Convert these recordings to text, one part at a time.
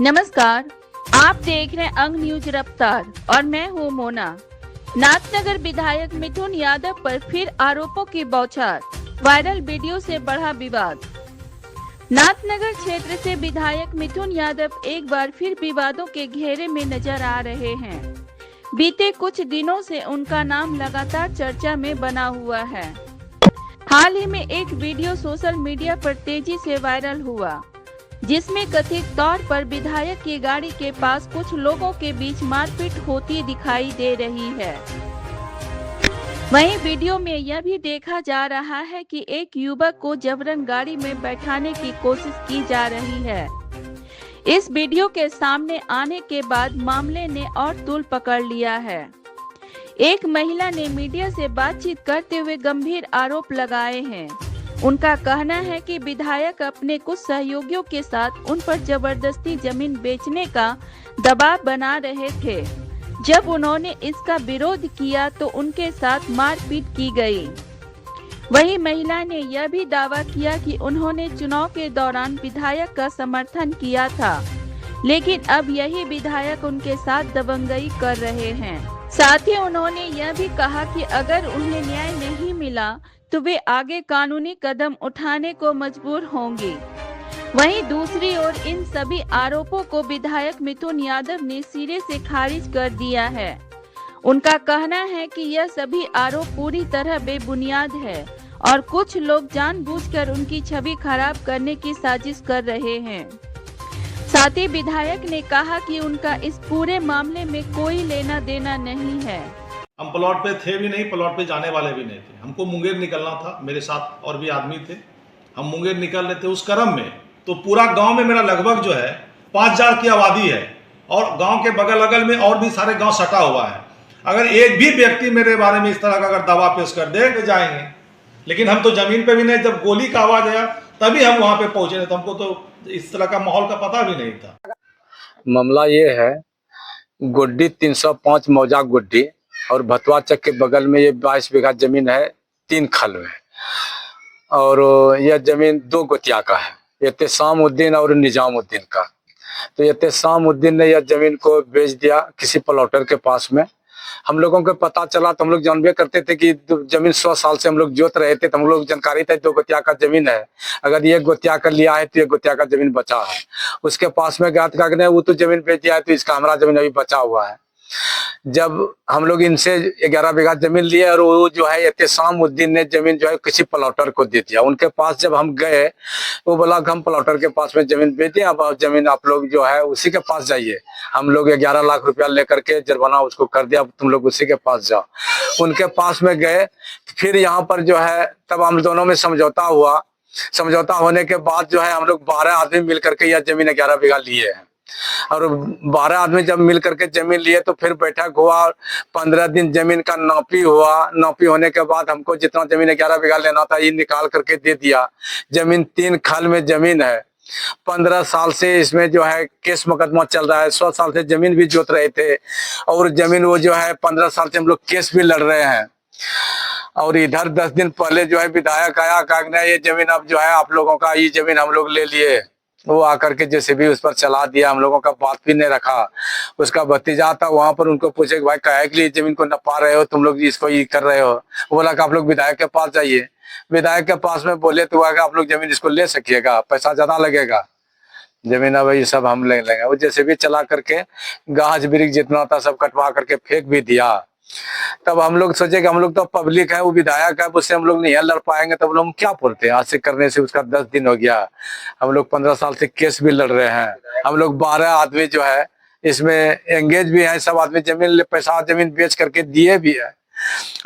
नमस्कार, आप देख रहे हैं अंग न्यूज रफ्तार और मैं हूं मोना। नाथनगर विधायक मिथुन यादव पर फिर आरोपों की बौछार, वायरल वीडियो से बढ़ा विवाद। नाथनगर क्षेत्र से विधायक मिथुन यादव एक बार फिर विवादों के घेरे में नजर आ रहे हैं। बीते कुछ दिनों से उनका नाम लगातार चर्चा में बना हुआ है। हाल ही में एक वीडियो सोशल मीडिया पर तेजी से वायरल हुआ, जिसमें कथित तौर पर विधायक की गाड़ी के पास कुछ लोगों के बीच मारपीट होती दिखाई दे रही है। वहीं वीडियो में यह भी देखा जा रहा है कि एक युवक को जबरन गाड़ी में बैठाने की कोशिश की जा रही है। इस वीडियो के सामने आने के बाद मामले ने और तूल पकड़ लिया है। एक महिला ने मीडिया से बातचीत करते हुए गंभीर आरोप लगाए हैं। उनका कहना है कि विधायक अपने कुछ सहयोगियों के साथ उन पर जबरदस्ती जमीन बेचने का दबाव बना रहे थे। जब उन्होंने इसका विरोध किया तो उनके साथ मारपीट की गई। वहीं महिला ने यह भी दावा किया कि उन्होंने चुनाव के दौरान विधायक का समर्थन किया था, लेकिन अब यही विधायक उनके साथ दबंगई कर रहे हैं। साथ ही उन्होंने यह भी कहा कि अगर उन्हें न्याय नहीं मिला तो वे आगे कानूनी कदम उठाने को मजबूर होंगी। वहीं दूसरी ओर इन सभी आरोपों को विधायक मिथुन यादव ने सिरे से खारिज कर दिया है। उनका कहना है कि यह सभी आरोप पूरी तरह बेबुनियाद है और कुछ लोग जानबूझकर उनकी छवि खराब करने की साजिश कर रहे हैं। साथ ही विधायक ने कहा कि उनका इस पूरे मामले में कोई लेना देना नहीं है। हम प्लॉट पे थे भी नहीं, प्लॉट पे जाने वाले भी नहीं थे। हमको मुंगेर निकलना था, मेरे साथ और भी आदमी थे। हम मुंगेर निकल रहे थे उस क्रम में, तो पूरा गांव में मेरा लगभग जो है 5,000 की आबादी है और गांव के बगल अगल में और भी सारे गांव सटा हुआ है। अगर एक भी व्यक्ति मेरे बारे में इस तरह का अगर दावा पेश कर दे तो जाएंगे, लेकिन हम तो जमीन पे भी नहीं। जब गोली का आवाज आया तभी हम वहां पे पहुंचे, तो हमको तो इस तरह का माहौल का पता भी नहीं था। मामला ये है, गुड्डी 305 मौजा गुड्डी और भतवा चक के बगल में ये 22 बीघा जमीन है, 3 खल में। और यह जमीन 2 गोतिया का है, एहतेशामुद्दीन और निजामुद्दीन का। तो एहतेशामुद्दीन ने यह जमीन को बेच दिया किसी प्लॉटर के पास में। हम लोगों को पता चला तो हम लोग जानबे करते थे कि जमीन 100 साल से हम लोग जोत रहे थे, तो हम लोग जानकारी था 2 गोतिया का जमीन है। अगर ये गोतिया का लिया है तो ये गोतिया का जमीन बचा है। उसके पास में गया तो वो तो जमीन बेच दिया है, तो इसका हमारा जमीन अभी बचा हुआ है। जब हम लोग इनसे 11 बीघा जमीन लिए और वो जो है एहतेशामुद्दीन ने जमीन जो है किसी प्लॉटर को दे दिया। उनके पास जब हम गए, वो बोला कि हम प्लॉटर के पास में जमीन बेच दिए, अब जमीन आप लोग जो है उसी के पास जाइए। हम लोग 11 लाख रुपया लेकर के जुर्माना उसको कर दिया, तुम लोग उसी के पास जाओ। उनके पास में गए, फिर यहाँ पर जो है तब हम दोनों में समझौता हुआ। समझौता होने के बाद जो है हम लोग 12 आदमी मिल करके यह जमीन 11 बीघा लिए हैं। और 12 आदमी जब मिल करके जमीन लिए तो फिर बैठक हुआ, 15 दिन जमीन का नापी हुआ। नापी होने के बाद हमको जितना जमीन 11 बीघा लेना था ये निकाल करके दे दिया। जमीन 3 खल में जमीन है। 15 साल से इसमें जो है केस मुकदमा चल रहा है। 100 साल से जमीन भी जोत रहे थे और जमीन वो जो है 15 साल से हम लोग केस भी लड़ रहे हैं। और इधर 10 दिन पहले जो है विधायक आया, कहा ये जमीन अब जो है आप लोगों का, ये जमीन हम लोग ले लिए। वो आकर के जैसे भी उस पर चला दिया, हम लोगों का बात भी नहीं रखा। उसका भतीजा था वहां पर, उनको पूछे कि भाई काहे के लिए जमीन को नपा रहे हो तुम लोग, इसको ये कर रहे हो। वो बोला कि आप लोग विधायक के पास जाइए। विधायक के पास में बोले तो आप लोग जमीन इसको ले सकिएगा, पैसा ज्यादा लगेगा, जमीन अब ये सब हम ले लेंगे। वो जैसे भी चला करके गाछ वृक्ष जितना था सब कटवा करके फेंक भी दिया। तब हम लोग सोचे कि हम लोग तो पब्लिक है, वो विधायक है, उससे हम लोग नहीं लड़ पाएंगे, तब लोग क्या बोलते हैं। आज से करने से उसका 10 दिन हो गया। हम लोग 15 साल से केस भी लड़ रहे हैं। हम लोग 12 आदमी जो है इसमें एंगेज भी है। सब आदमी जमीन पैसा जमीन बेच करके दिए भी है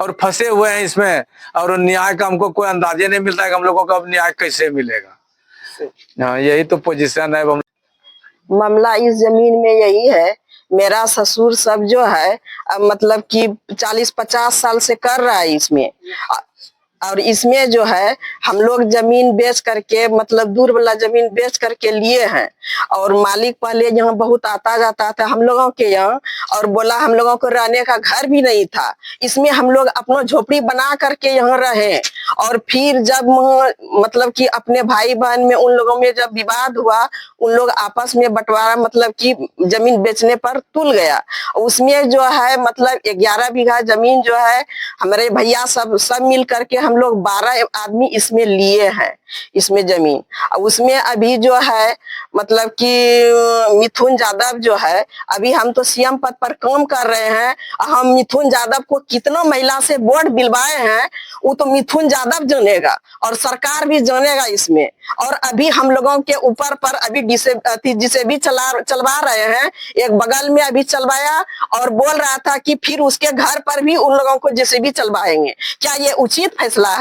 और फंसे हुए हैं इसमें। और न्याय का हमको कोई अंदाजे नहीं मिलता है कि हम लोगों को अब न्याय कैसे मिलेगा। हाँ, यही तो पोजीशन है। मामला इस जमीन में यही है, मेरा ससुर सब जो है मतलब कि 40-50 साल से कर रहा है इसमें। और इसमें जो है हम लोग जमीन बेच करके मतलब दूर वाला जमीन बेच करके लिए हैं। और मालिक पहले यहाँ बहुत आता जाता था हम लोगों के यहाँ, और बोला हम लोगों को रहने का घर भी नहीं था। इसमें हम लोग अपना झोपड़ी बना करके यहाँ रहे। और फिर जब मतलब कि अपने भाई बहन में उन लोगों में जब विवाद हुआ, उन लोग आपस में बंटवारा मतलब कि जमीन बेचने पर तुल गया। उसमें जो है मतलब 11 बीघा जमीन जो है हमारे भैया सब मिल करके हम लोग 12 आदमी इसमें लिए हैं इसमें जमीन। उसमें अभी जो है मतलब कि मिथुन यादव जो है, अभी हम तो सीएम पद पर काम कर रहे हैं। हम मिथुन यादव को कितना महिला से वोट दिलवाए हैं वो तो मिथुन यादव जानेगा और सरकार भी जानेगा इसमें। और अभी हम लोगों के ऊपर पर अभी जिसे भी चलवा रहे हैं, एक बगल में अभी चलवाया और बोल रहा था कि फिर उसके घर पर भी उन लोगों को जैसे भी चलवाएंगे। क्या ये उचित फैसला